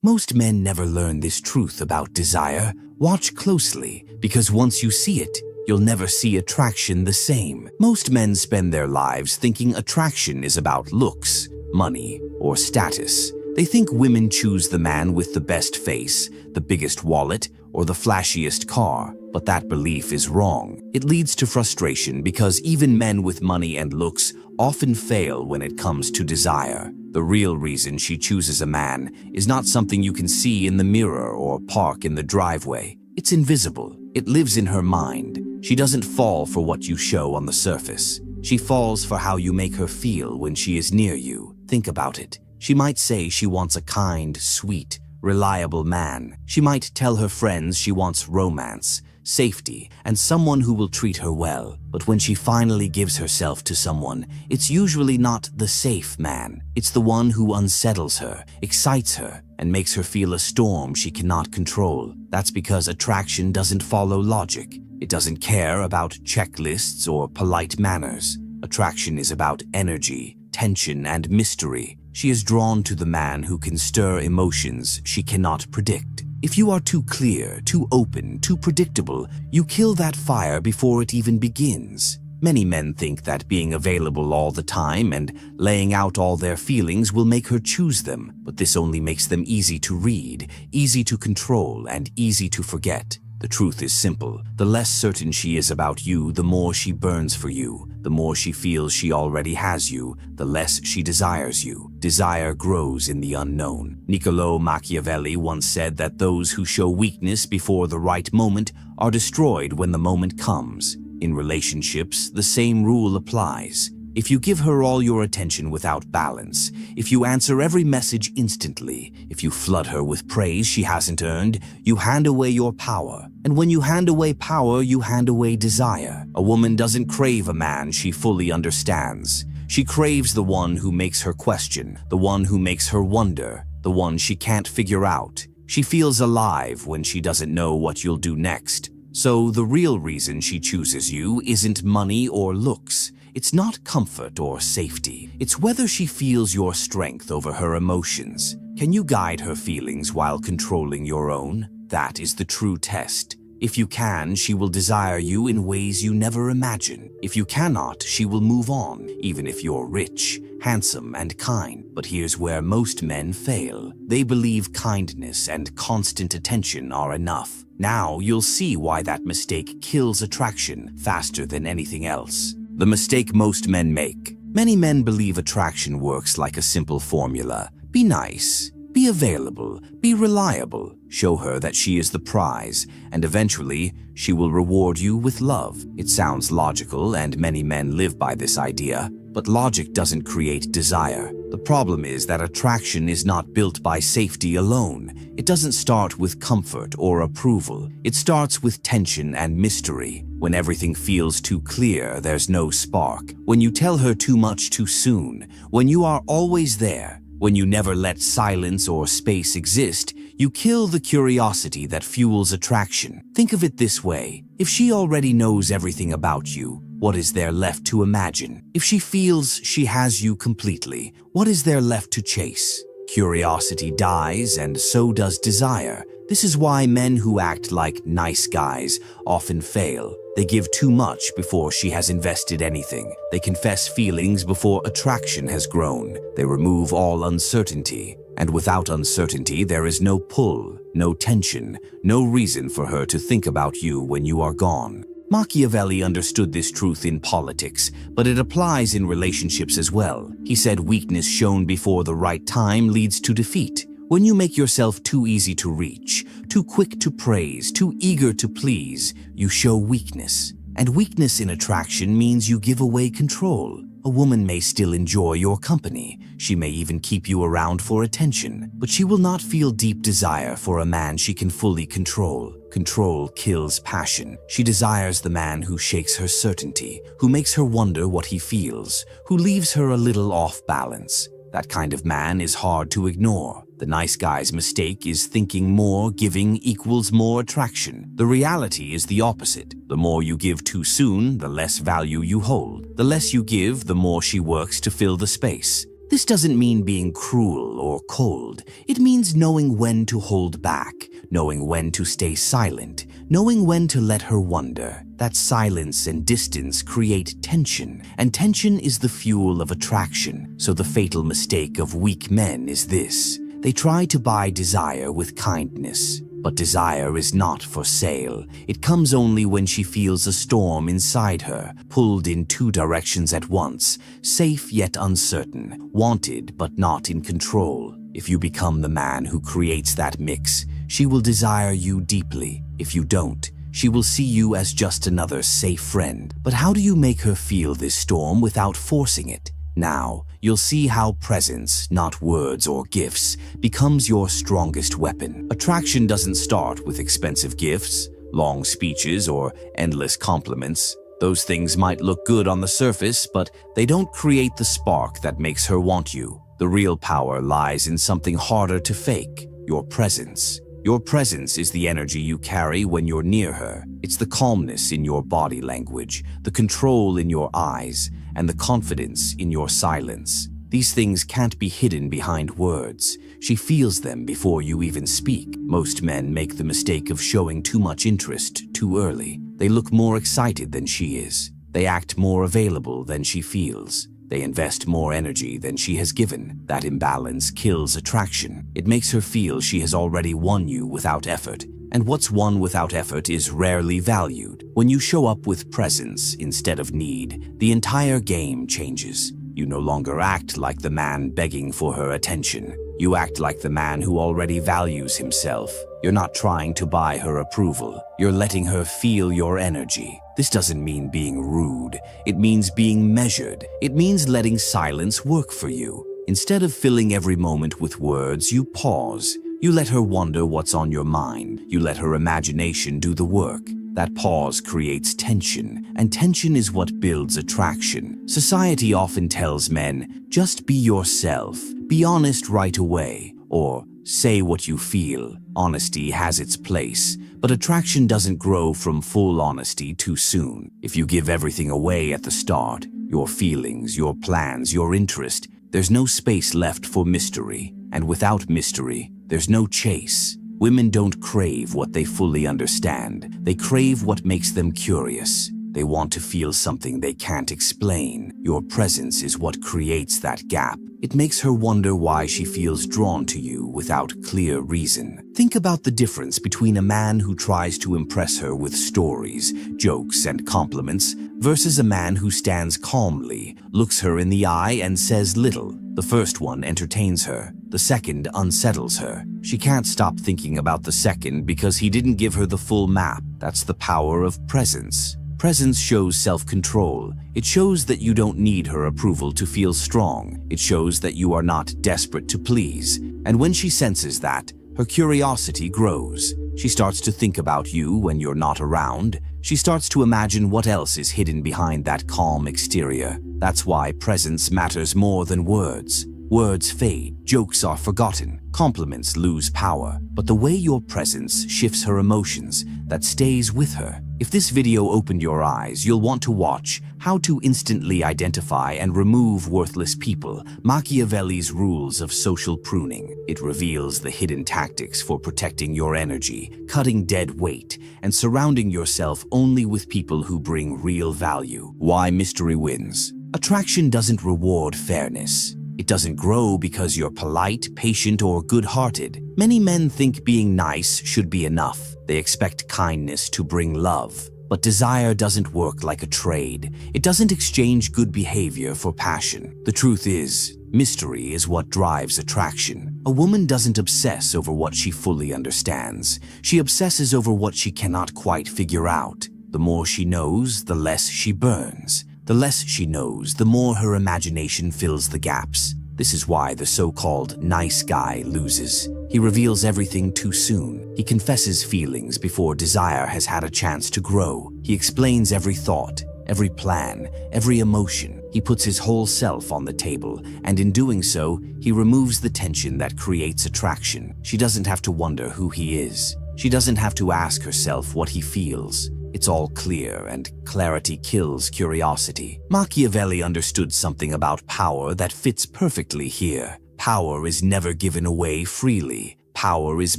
Most men never learn this truth about desire. Watch closely, because once you see it, you'll never see attraction the same. Most men spend their lives thinking attraction is about looks, money, or status. They think women choose the man with the best face, the biggest wallet, or the flashiest car. But that belief is wrong. It leads to frustration because even men with money and looks often fail when it comes to desire. The real reason she chooses a man is not something you can see in the mirror or park in the driveway. It's invisible. It lives in her mind. She doesn't fall for what you show on the surface. She falls for how you make her feel when she is near you. Think about it. She might say she wants a kind, sweet, reliable man. She might tell her friends she wants romance, safety, and someone who will treat her well. But when she finally gives herself to someone, it's usually not the safe man. It's the one who unsettles her, excites her, and makes her feel a storm she cannot control. That's because attraction doesn't follow logic. It doesn't care about checklists or polite manners. Attraction is about energy, tension, and mystery. She is drawn to the man who can stir emotions she cannot predict. If you are too clear, too open, too predictable, you kill that fire before it even begins. Many men think that being available all the time and laying out all their feelings will make her choose them, but this only makes them easy to read, easy to control, and easy to forget. The truth is simple. The less certain she is about you, the more she burns for you. The more she feels she already has you, the less she desires you. Desire grows in the unknown. Niccolò Machiavelli once said that those who show weakness before the right moment are destroyed when the moment comes. In relationships, the same rule applies. If you give her all your attention without balance, if you answer every message instantly, if you flood her with praise she hasn't earned, you hand away your power. And when you hand away power, you hand away desire. A woman doesn't crave a man she fully understands. She craves the one who makes her question, the one who makes her wonder, the one she can't figure out. She feels alive when she doesn't know what you'll do next. So the real reason she chooses you isn't money or looks. It's not comfort or safety. It's whether she feels your strength over her emotions. Can you guide her feelings while controlling your own? That is the true test. If you can, she will desire you in ways you never imagined. If you cannot, she will move on, even if you're rich, handsome, and kind. But here's where most men fail. They believe kindness and constant attention are enough. Now you'll see why that mistake kills attraction faster than anything else. The mistake most men make. Many men believe attraction works like a simple formula. Be nice, be available, be reliable. Show her that she is the prize, and eventually she will reward you with love. It sounds logical, and many men live by this idea. But logic doesn't create desire. The problem is that attraction is not built by safety alone. It doesn't start with comfort or approval. It starts with tension and mystery. When everything feels too clear, there's no spark. When you tell her too much too soon. When you are always there. When you never let silence or space exist, you kill the curiosity that fuels attraction. Think of it this way. If she already knows everything about you, what is there left to imagine? If she feels she has you completely, what is there left to chase? Curiosity dies, and so does desire. This is why men who act like nice guys often fail. They give too much before she has invested anything. They confess feelings before attraction has grown. They remove all uncertainty. And without uncertainty, there is no pull, no tension, no reason for her to think about you when you are gone. Machiavelli understood this truth in politics, but it applies in relationships as well. He said weakness shown before the right time leads to defeat. When you make yourself too easy to reach, too quick to praise, too eager to please, you show weakness. And weakness in attraction means you give away control. A woman may still enjoy your company. She may even keep you around for attention, but she will not feel deep desire for a man she can fully control. Control kills passion. She desires the man who shakes her certainty, who makes her wonder what he feels, who leaves her a little off balance. That kind of man is hard to ignore. The nice guy's mistake is thinking more giving equals more attraction. The reality is the opposite. The more you give too soon, the less value you hold. The less you give, the more she works to fill the space. This doesn't mean being cruel or cold. It means knowing when to hold back, knowing when to stay silent, knowing when to let her wonder. That silence and distance create tension, and tension is the fuel of attraction. So the fatal mistake of weak men is this: they try to buy desire with kindness. But desire is not for sale. It comes only when she feels a storm inside her, pulled in two directions at once, safe yet uncertain, wanted but not in control. If you become the man who creates that mix, she will desire you deeply. If you don't, she will see you as just another safe friend. But how do you make her feel this storm without forcing it? Now, you'll see how presence, not words or gifts, becomes your strongest weapon. Attraction doesn't start with expensive gifts, long speeches, or endless compliments. Those things might look good on the surface, but they don't create the spark that makes her want you. The real power lies in something harder to fake: your presence. Your presence is the energy you carry when you're near her. It's the calmness in your body language, the control in your eyes, and the confidence in your silence. These things can't be hidden behind words. She feels them before you even speak. Most men make the mistake of showing too much interest too early. They look more excited than she is. They act more available than she feels. They invest more energy than she has given. That imbalance kills attraction. It makes her feel she has already won you without effort. And what's won without effort is rarely valued. When you show up with presence instead of need, the entire game changes. You no longer act like the man begging for her attention. You act like the man who already values himself. You're not trying to buy her approval. You're letting her feel your energy. This doesn't mean being rude. It means being measured. It means letting silence work for you. Instead of filling every moment with words, you pause. You let her wonder what's on your mind. You let her imagination do the work. That pause creates tension, and tension is what builds attraction. Society often tells men, just be yourself, be honest right away, or say what you feel. Honesty has its place, but attraction doesn't grow from full honesty too soon. If you give everything away at the start, your feelings, your plans, your interest, there's no space left for mystery. And without mystery, there's no chase. Women don't crave what they fully understand. They crave what makes them curious. They want to feel something they can't explain. Your presence is what creates that gap. It makes her wonder why she feels drawn to you without clear reason. Think about the difference between a man who tries to impress her with stories, jokes, and compliments versus a man who stands calmly, looks her in the eye, and says little. The first one entertains her. The second unsettles her. She can't stop thinking about the second because he didn't give her the full map. That's the power of presence. Presence shows self-control. It shows that you don't need her approval to feel strong. It shows that you are not desperate to please. And when she senses that, her curiosity grows. She starts to think about you when you're not around. She starts to imagine what else is hidden behind that calm exterior. That's why presence matters more than words. Words fade, jokes are forgotten, compliments lose power. But the way your presence shifts her emotions, that stays with her. If this video opened your eyes, you'll want to watch How to Instantly Identify and Remove Worthless People, Machiavelli's Rules of Social Pruning. It reveals the hidden tactics for protecting your energy, cutting dead weight, and surrounding yourself only with people who bring real value. Why mystery wins. Attraction doesn't reward fairness. It doesn't grow because you're polite, patient, or good-hearted. Many men think being nice should be enough. They expect kindness to bring love. But desire doesn't work like a trade. It doesn't exchange good behavior for passion. The truth is, mystery is what drives attraction. A woman doesn't obsess over what she fully understands. She obsesses over what she cannot quite figure out. The more she knows, the less she burns. The less she knows, the more her imagination fills the gaps. This is why the so-called nice guy loses. He reveals everything too soon. He confesses feelings before desire has had a chance to grow. He explains every thought, every plan, every emotion. He puts his whole self on the table, and in doing so, he removes the tension that creates attraction. She doesn't have to wonder who he is. She doesn't have to ask herself what he feels. It's all clear, and clarity kills curiosity. Machiavelli understood something about power that fits perfectly here. Power is never given away freely. Power is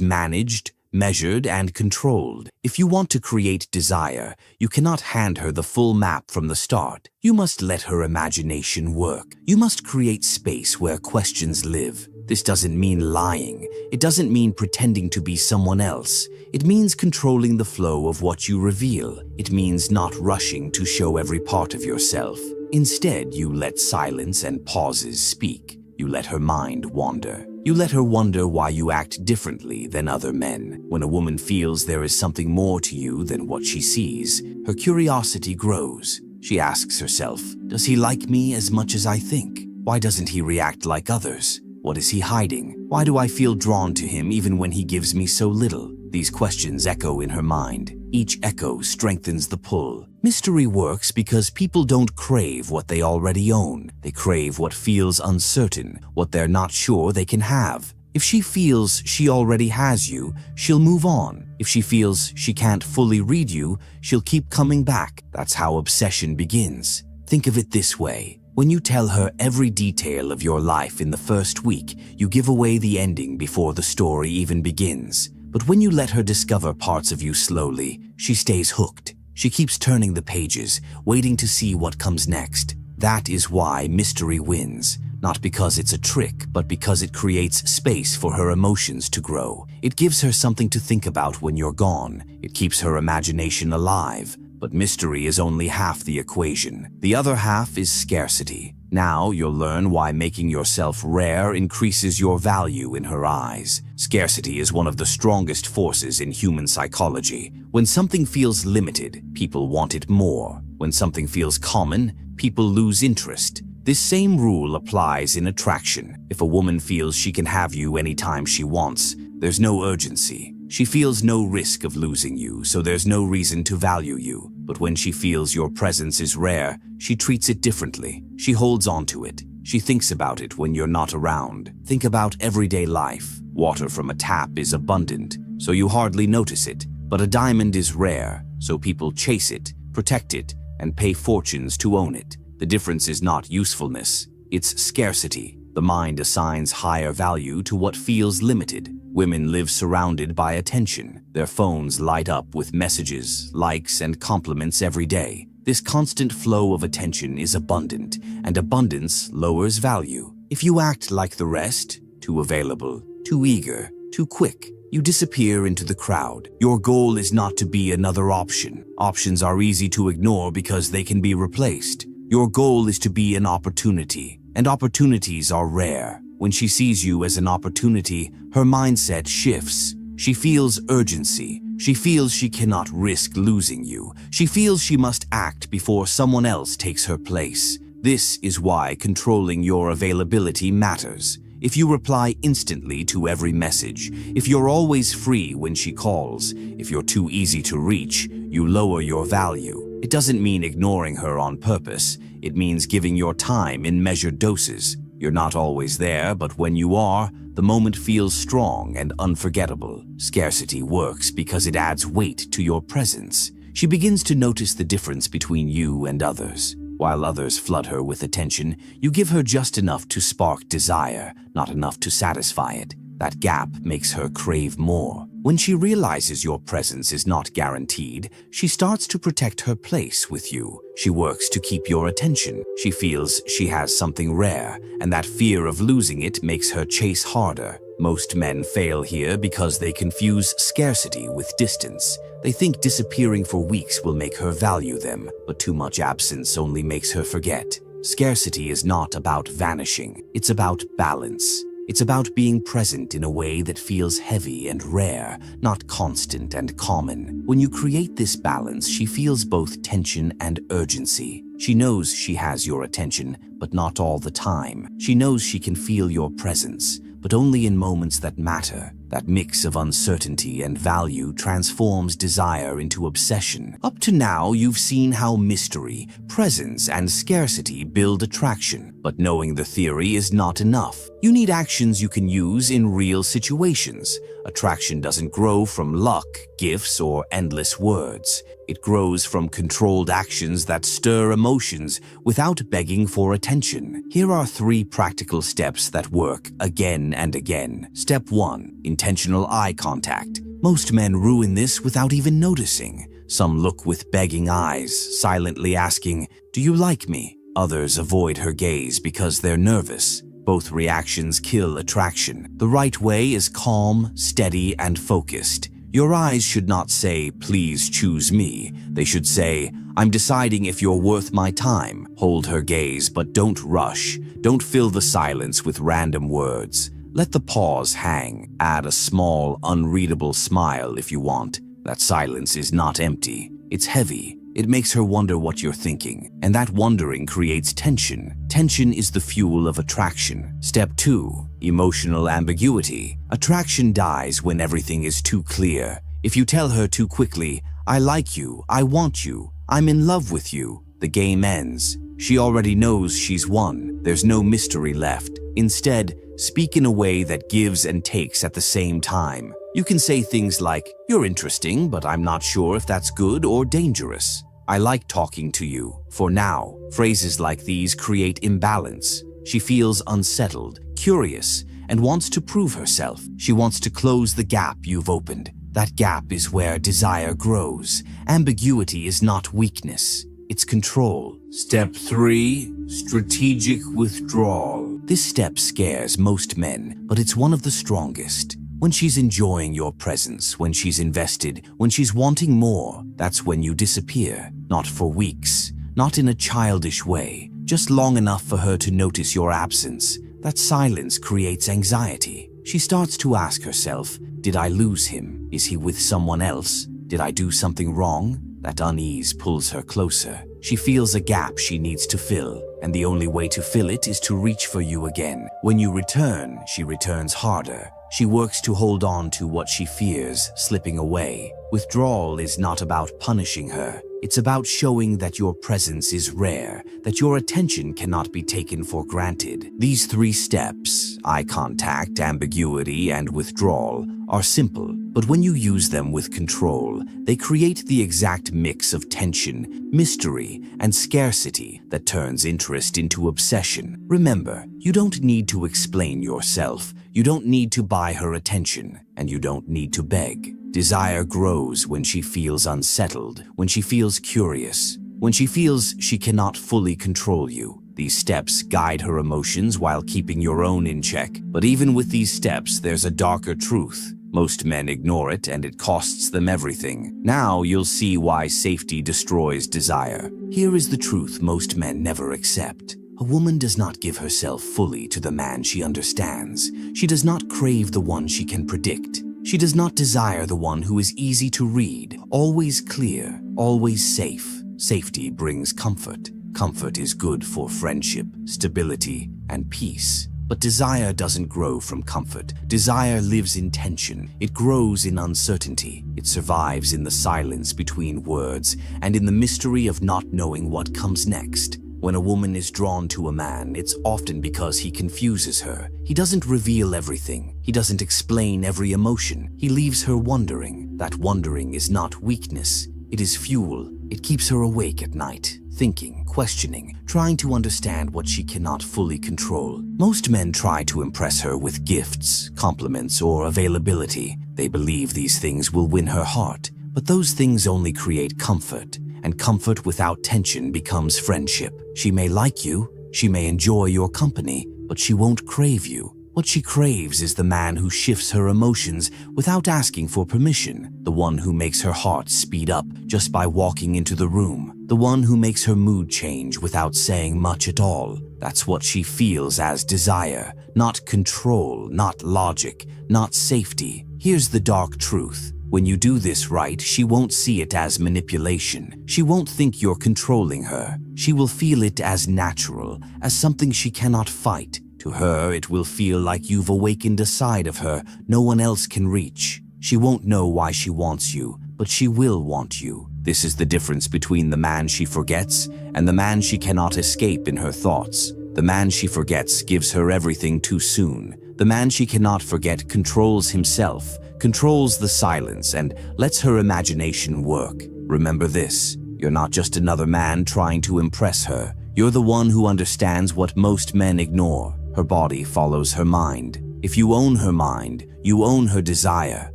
managed, measured, and controlled. If you want to create desire, you cannot hand her the full map from the start. You must let her imagination work. You must create space where questions live. This doesn't mean lying. It doesn't mean pretending to be someone else. It means controlling the flow of what you reveal. It means not rushing to show every part of yourself. Instead, you let silence and pauses speak. You let her mind wander. You let her wonder why you act differently than other men. When a woman feels there is something more to you than what she sees, her curiosity grows. She asks herself, does he like me as much as I think? Why doesn't he react like others? What is he hiding? Why do I feel drawn to him even when he gives me so little? These questions echo in her mind. Each echo strengthens the pull. Mystery works because people don't crave what they already own. They crave what feels uncertain, what they're not sure they can have. If she feels she already has you, she'll move on. If she feels she can't fully read you, she'll keep coming back. That's how obsession begins. Think of it this way. When you tell her every detail of your life in the first week, you give away the ending before the story even begins. But when you let her discover parts of you slowly, she stays hooked. She keeps turning the pages, waiting to see what comes next. That is why mystery wins. Not because it's a trick, but because it creates space for her emotions to grow. It gives her something to think about when you're gone. It keeps her imagination alive. But mystery is only half the equation. The other half is scarcity. Now you'll learn why making yourself rare increases your value in her eyes. Scarcity is one of the strongest forces in human psychology. When something feels limited, people want it more. When something feels common, people lose interest. This same rule applies in attraction. If a woman feels she can have you anytime she wants, there's no urgency. She feels no risk of losing you, so there's no reason to value you. But when she feels your presence is rare, she treats it differently. She holds on to it. She thinks about it when you're not around. Think about everyday life. Water from a tap is abundant, so you hardly notice it. But a diamond is rare, so people chase it, protect it, and pay fortunes to own it. The difference is not usefulness, it's scarcity. The mind assigns higher value to what feels limited. Women live surrounded by attention. Their phones light up with messages, likes, and compliments every day. This constant flow of attention is abundant, and abundance lowers value. If you act like the rest, too available, too eager, too quick, you disappear into the crowd. Your goal is not to be another option. Options are easy to ignore because they can be replaced. Your goal is to be an opportunity, and opportunities are rare. When she sees you as an opportunity, her mindset shifts. She feels urgency. She feels she cannot risk losing you. She feels she must act before someone else takes her place. This is why controlling your availability matters. If you reply instantly to every message, if you're always free when she calls, if you're too easy to reach, you lower your value. It doesn't mean ignoring her on purpose. It means giving your time in measured doses. You're not always there, but when you are, the moment feels strong and unforgettable. Scarcity works because it adds weight to your presence. She begins to notice the difference between you and others. While others flood her with attention, you give her just enough to spark desire, not enough to satisfy it. That gap makes her crave more. When she realizes your presence is not guaranteed, she starts to protect her place with you. She works to keep your attention. She feels she has something rare, and that fear of losing it makes her chase harder. Most men fail here because they confuse scarcity with distance. They think disappearing for weeks will make her value them, but too much absence only makes her forget. Scarcity is not about vanishing. It's about balance. It's about being present in a way that feels heavy and rare, not constant and common. When you create this balance, she feels both tension and urgency. She knows she has your attention, but not all the time. She knows she can feel your presence, but only in moments that matter. That mix of uncertainty and value transforms desire into obsession. Up to now, you've seen how mystery, presence, and scarcity build attraction. But knowing the theory is not enough. You need actions you can use in real situations. Attraction doesn't grow from luck, gifts, or endless words. It grows from controlled actions that stir emotions without begging for attention. Here are 3 practical steps that work again and again. Step 1. Intentional eye contact. Most men ruin this without even noticing. Some look with begging eyes, silently asking, "Do you like me?" Others avoid her gaze because they're nervous. Both reactions kill attraction. The right way is calm, steady, and focused. Your eyes should not say, "Please choose me." They should say, "I'm deciding if you're worth my time." Hold her gaze, but don't rush. Don't fill the silence with random words. Let the pause hang. Add a small, unreadable smile if you want. That silence is not empty. It's heavy. It makes her wonder what you're thinking, and that wondering creates tension. Tension is the fuel of attraction. Step 2. Emotional ambiguity. Attraction dies when everything is too clear. If you tell her too quickly, "I like you, I want you, I'm in love with you," the game ends. She already knows she's won. There's no mystery left. Instead, speak in a way that gives and takes at the same time. You can say things like, "You're interesting, but I'm not sure if that's good or dangerous. I like talking to you, for now." Phrases like these create imbalance. She feels unsettled, curious, and wants to prove herself. She wants to close the gap you've opened. That gap is where desire grows. Ambiguity is not weakness. It's control. Step 3. Strategic withdrawal. This step scares most men, but it's one of the strongest. When she's enjoying your presence, when she's invested, when she's wanting more, that's when you disappear. Not for weeks, not in a childish way, just long enough for her to notice your absence. That silence creates anxiety. She starts to ask herself, "Did I lose him? Is he with someone else? Did I do something wrong?" That unease pulls her closer. She feels a gap she needs to fill, and the only way to fill it is to reach for you again. When you return, she returns harder. She works to hold on to what she fears slipping away. Withdrawal is not about punishing her. It's about showing that your presence is rare, that your attention cannot be taken for granted. These 3 steps, eye contact, ambiguity, and withdrawal, are simple, but when you use them with control, they create the exact mix of tension, mystery, and scarcity that turns interest into obsession. Remember, you don't need to explain yourself. You don't need to buy her attention, and you don't need to beg. Desire grows when she feels unsettled, when she feels curious, when she feels she cannot fully control you. These steps guide her emotions while keeping your own in check. But even with these steps, there's a darker truth. Most men ignore it, and it costs them everything. Now you'll see why safety destroys desire. Here is the truth most men never accept. A woman does not give herself fully to the man she understands. She does not crave the one she can predict. She does not desire the one who is easy to read, always clear, always safe. Safety brings comfort. Comfort is good for friendship, stability, and peace. But desire doesn't grow from comfort. Desire lives in tension. It grows in uncertainty. It survives in the silence between words and in the mystery of not knowing what comes next. When a woman is drawn to a man, it's often because he confuses her. He doesn't reveal everything. He doesn't explain every emotion. He leaves her wondering. That wondering is not weakness. It is fuel. It keeps her awake at night, thinking, questioning, trying to understand what she cannot fully control. Most men try to impress her with gifts, compliments, or availability. They believe these things will win her heart, but those things only create comfort, and comfort without tension becomes friendship. She may like you, she may enjoy your company, but she won't crave you. What she craves is the man who shifts her emotions without asking for permission, the one who makes her heart speed up just by walking into the room, the one who makes her mood change without saying much at all. That's what she feels as desire, not control, not logic, not safety. Here's the dark truth. When you do this right, she won't see it as manipulation. She won't think you're controlling her. She will feel it as natural, as something she cannot fight. To her, it will feel like you've awakened a side of her no one else can reach. She won't know why she wants you, but she will want you. This is the difference between the man she forgets and the man she cannot escape in her thoughts. The man she forgets gives her everything too soon. The man she cannot forget controls himself, controls the silence, and lets her imagination work. Remember this, you're not just another man trying to impress her. You're the one who understands what most men ignore. Her body follows her mind. If you own her mind, you own her desire.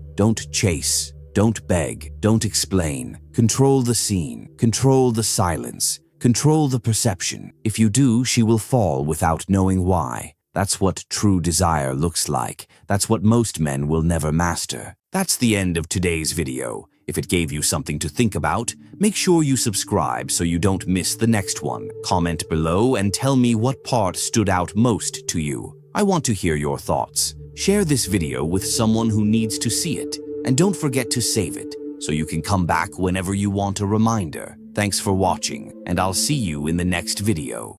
Don't chase, don't beg, don't explain. Control the scene, control the silence, control the perception. If you do, she will fall without knowing why. That's what true desire looks like. That's what most men will never master. That's the end of today's video. If it gave you something to think about, make sure you subscribe so you don't miss the next one. Comment below and tell me what part stood out most to you. I want to hear your thoughts. Share this video with someone who needs to see it. And don't forget to save it so you can come back whenever you want a reminder. Thanks for watching, and I'll see you in the next video.